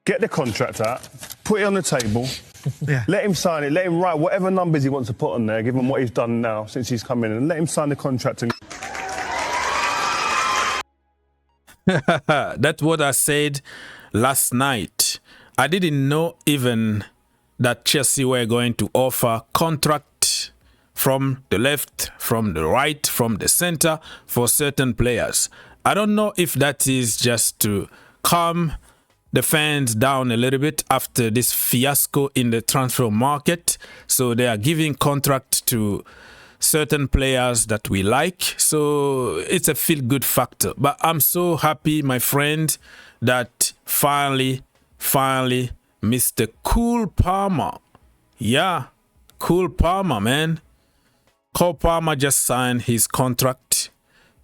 get the contract out, put it on the table, Yeah. let him sign it, let him write whatever numbers he wants to put on there, give him what he's done now since he's come in, and let him sign the contract. And That's what I said last night. I didn't know even that Chelsea were going to offer contract from the left, from the right, from the center for certain players. I don't know if that is just to calm the fans down a little bit after this fiasco in the transfer market. So they are giving contract to certain players that we like. So it's a feel-good factor. But I'm so happy, my friend, that finally, Mr. Cole Palmer. Yeah, Cole Palmer, man. Cole Palmer just signed his contract.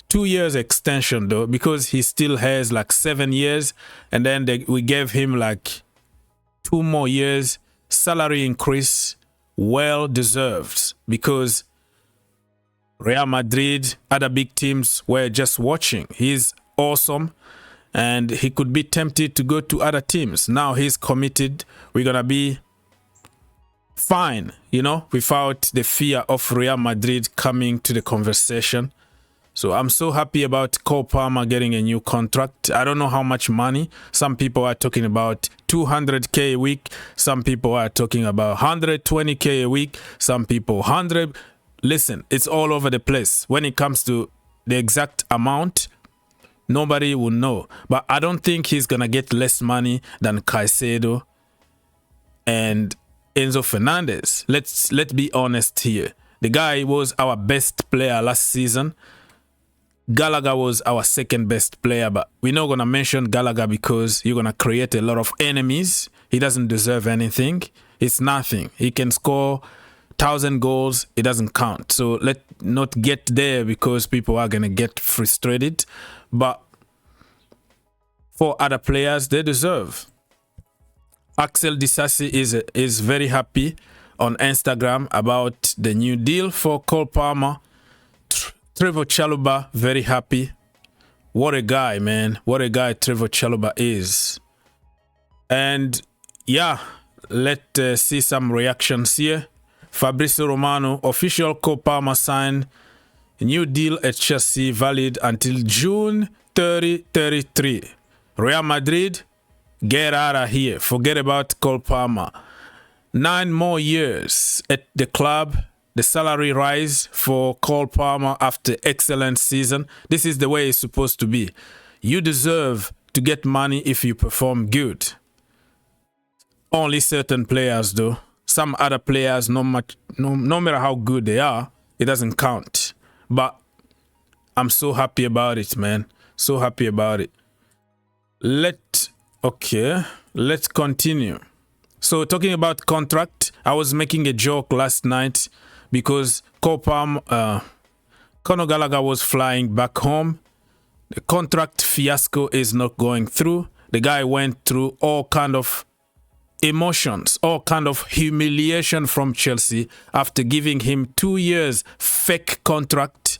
2 years extension, though, because he still has like 7 years. And then we gave him like 2 more years. Salary increase, well deserved. Because Real Madrid, other big teams were just watching. He's awesome. And he could be tempted to go to other teams. Now he's committed. We're going to be fine, you know, without the fear of Real Madrid coming to the conversation. So I'm so happy about Cole Palmer getting a new contract. I don't know how much money. Some people are talking about 200K a week. Some people are talking about 120K a week. Some people 100. Listen, it's all over the place. When it comes to the exact amount, nobody will know. But I don't think he's going to get less money than Caicedo and Enzo Fernandez. Let's be honest here. The guy was our best player last season. Gallagher was our second best player, but we're not going to mention Gallagher because you're going to create a lot of enemies. He doesn't deserve anything. It's nothing. He can score 1,000 goals. It doesn't count. So let's not get there because people are going to get frustrated. But for other players, they deserve. Axel Disasi is very happy on Instagram about the new deal for Cole Palmer. Trevor Chalobah, very happy. What a guy, man. What a guy Trevor Chalobah is. And yeah, let's see some reactions here. Fabrizio Romano, official Cole Palmer signed a new deal at Chelsea valid until June 2033. Real Madrid, get out of here. Forget about Cole Palmer. 9 more years at the club. The salary rise for Cole Palmer after excellent season. This is the way it's supposed to be. You deserve to get money if you perform good. Only certain players though. Some other players, no matter how good they are, it doesn't count. But I'm so happy about it, man. So happy about it. Let's continue. So talking about contract, I was making a joke last night because Conor Gallagher was flying back home. The contract fiasco is not going through. The guy went through all kind of emotions, all kind of humiliation from Chelsea after giving him 2 years fake contract.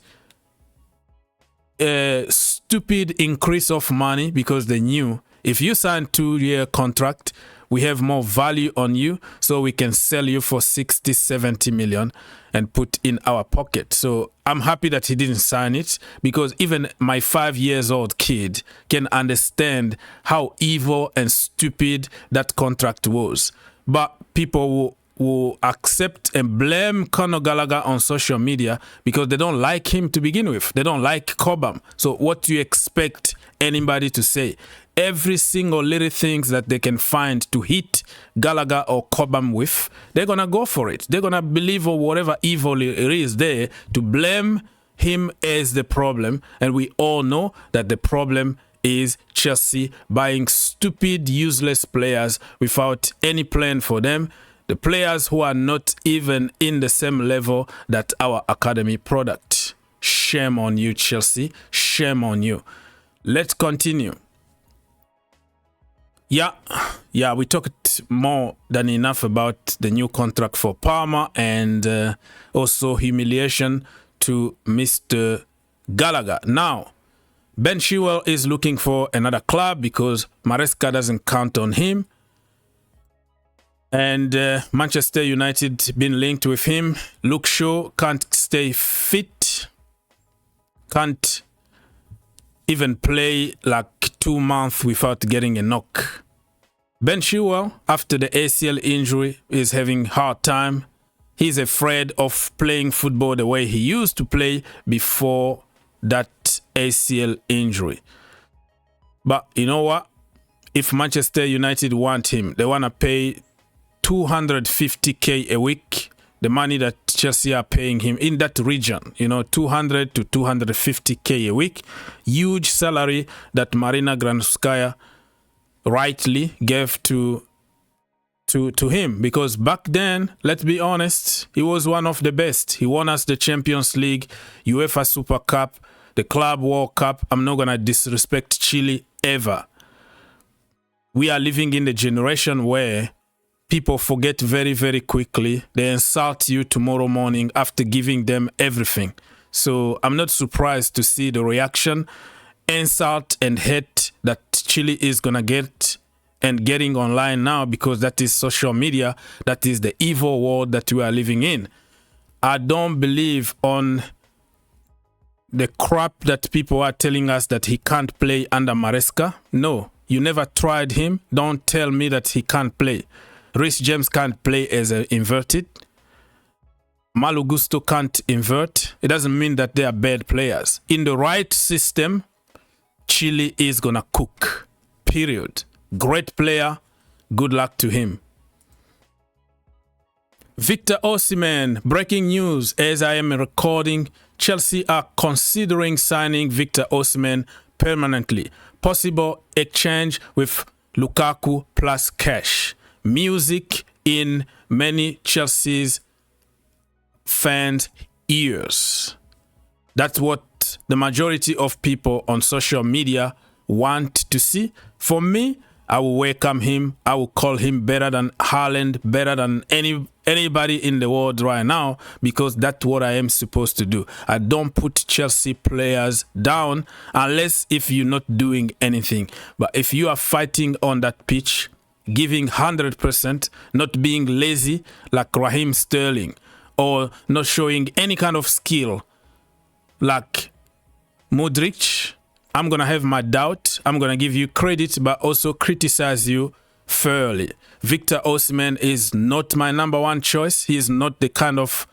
A stupid increase of money because they knew if you sign 2-year contract, we have more value on you, so we can sell you for 60, 70 million and put in our pocket. So I'm happy that he didn't sign it because even my 5-year-old kid can understand how evil and stupid that contract was. But people will accept and blame Conor Gallagher on social media because they don't like him to begin with. They don't like Cobham. So what do you expect anybody to say? Every single little things that they can find to hit Gallagher or Cobham with, they're going to go for it. They're going to believe or whatever evil it is there to blame him as the problem. And we all know that the problem is Chelsea buying stupid, useless players without any plan for them. The players who are not even in the same level that our academy product. Shame on you, Chelsea. Shame on you. Let's continue. Yeah, we talked more than enough about the new contract for Palmer and also humiliation to Mr. Gallagher. Now, Ben Chilwell is looking for another club because Maresca doesn't count on him. And Manchester United been linked with him. Luke Shaw can't stay fit. Can't even play like 2 months without getting a knock. Ben Chilwell, after the ACL injury, is having a hard time. He's afraid of playing football the way he used to play before that ACL injury. But you know what? If Manchester United want him, they want to pay 250k a week, the money that Chelsea are paying him in that region, 200 to 250k a week. Huge salary that Marina Granovskaya rightly gave to him, because back then, let's be honest, he was one of the best. He won us the Champions League, UEFA Super Cup, the Club World Cup. I'm not going to disrespect Chile ever. We are living in the generation where people forget very, very quickly. They insult you tomorrow morning after giving them everything. So I'm not surprised to see the reaction, insult and hate that Chile is going to get and getting online now, because that is social media. That is the evil world that we are living in. I don't believe on the crap that people are telling us that he can't play under Maresca. No, you never tried him. Don't tell me that he can't play. Reece James can't play as an inverted. Malo Gusto can't invert. It doesn't mean that they are bad players. In the right system, Chile is gonna cook. Period. Great player. Good luck to him. Victor Osimhen, breaking news as I am recording. Chelsea are considering signing Victor Osimhen permanently. Possible exchange with Lukaku plus cash. Music in many Chelsea's fans' ears. That's what the majority of people on social media want to see. For me, I will welcome him. I will call him better than Haaland, better than anybody in the world right now, because that's what I am supposed to do. I don't put Chelsea players down unless if you're not doing anything. But if you are fighting on that pitch, giving 100%, not being lazy like Raheem Sterling, or not showing any kind of skill like Modric, I'm going to have my doubt. I'm going to give you credit, but also criticize you fairly. Victor Osimhen is not my number one choice. He is not the kind of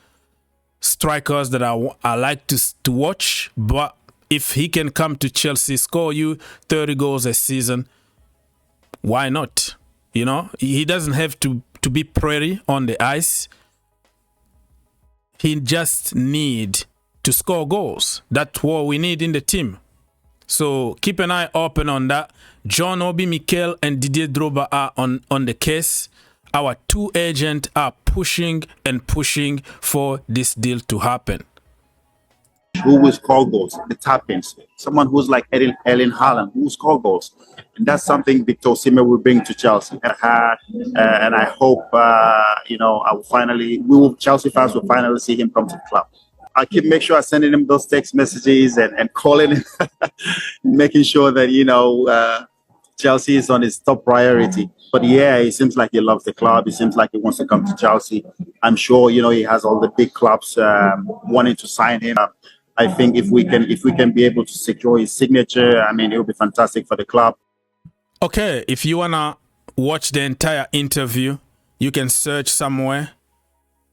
strikers that I like to watch. But if he can come to Chelsea, score you 30 goals a season, why not? He doesn't have to be pretty on the ice. He just need to score goals. That's what we need in the team. So keep an eye open on that. John Obi, Mikel, and Didier Drogba are on the case. Our two agents are pushing and pushing for this deal to happen. Who will score goals? The tap-ins. Someone who's like Erling Haaland, who will score goals. And that's something Victor Osimhen will bring to Chelsea. And I hope, Chelsea fans will finally see him come to the club. I make sure I sending him those text messages and calling him, making sure that, Chelsea is on his top priority. But yeah, it seems like he loves the club. It seems like he wants to come to Chelsea. I'm sure, he has all the big clubs wanting to sign him. I think if we can be able to secure his signature, it will be fantastic for the club. Okay, if you want to watch the entire interview, you can search somewhere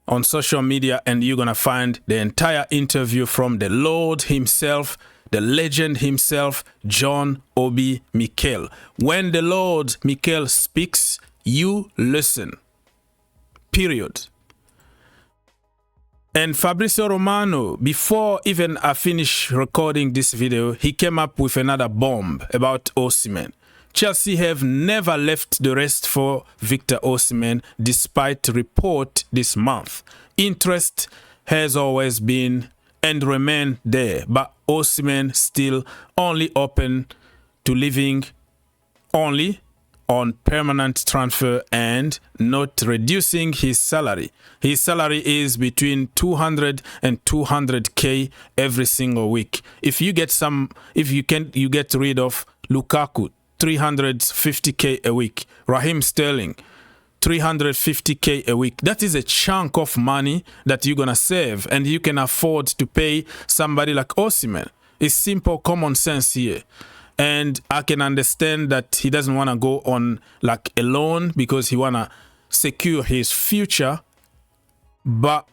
on social media and you're going to find the entire interview from the Lord himself, the legend himself, John Obi Mikel. When the Lord Mikel speaks, you listen. Period. And Fabrizio Romano, before even I finish recording this video, he came up with another bomb about Osimhen. Chelsea have never left the rest for Victor Osimhen despite report this month. Interest has always been and remain there, but Osimhen still only open to living only on permanent transfer and not reducing his salary. His salary is between 200 and 200k every single week. If you get you get rid of Lukaku, 350k a week. Raheem Sterling, 350k a week. That is a chunk of money that you're gonna save, and you can afford to pay somebody like Osimhen. It's simple common sense here. And I can understand that he doesn't want to go on like a loan because he want to secure his future. But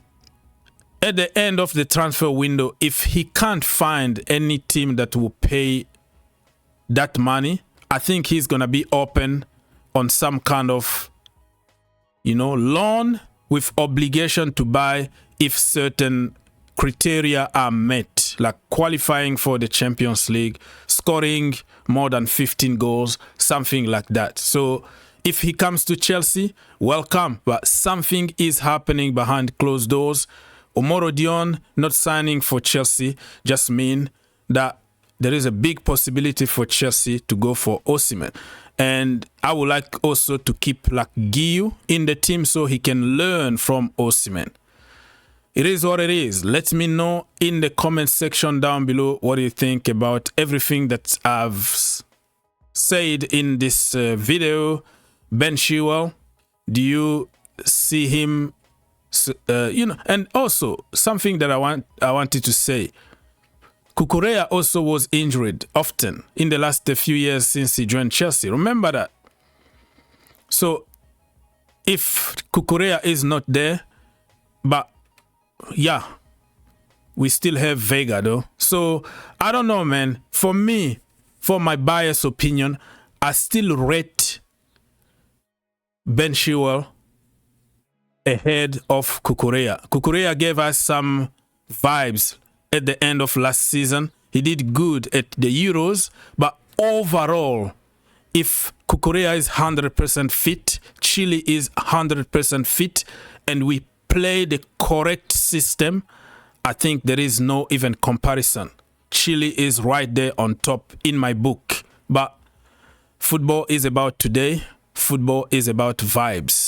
at the end of the transfer window, if he can't find any team that will pay that money, I think he's going to be open on some kind of, loan with obligation to buy if certain criteria are met, like qualifying for the Champions League, scoring more than 15 goals, something like that. So if he comes to Chelsea, welcome, but something is happening behind closed doors. Omoro Dion not signing for Chelsea just mean that there is a big possibility for Chelsea to go for Osimhen. And I would like also to keep like Guiu in the team so he can learn from Osimhen. It is what it is. Let me know in the comment section down below what you think about everything that I've said in this video. Ben Chilwell, do you see him, and also something that I wanted to say. Cucurella also was injured often in the last few years since he joined Chelsea. Remember that. So if Cucurella is not there, but yeah, we still have Vega though. So I don't know, man. For me, for my biased opinion, I still rate Ben Chilwell ahead of Cucurella. Cucurella gave us some vibes at the end of last season. He did good at the Euros, but overall, if Cucurella is 100% fit, Chile is 100% fit, and we play the correct system, I think there is no even comparison. Chile is right there on top in my book. But football is about today. Football is about vibes.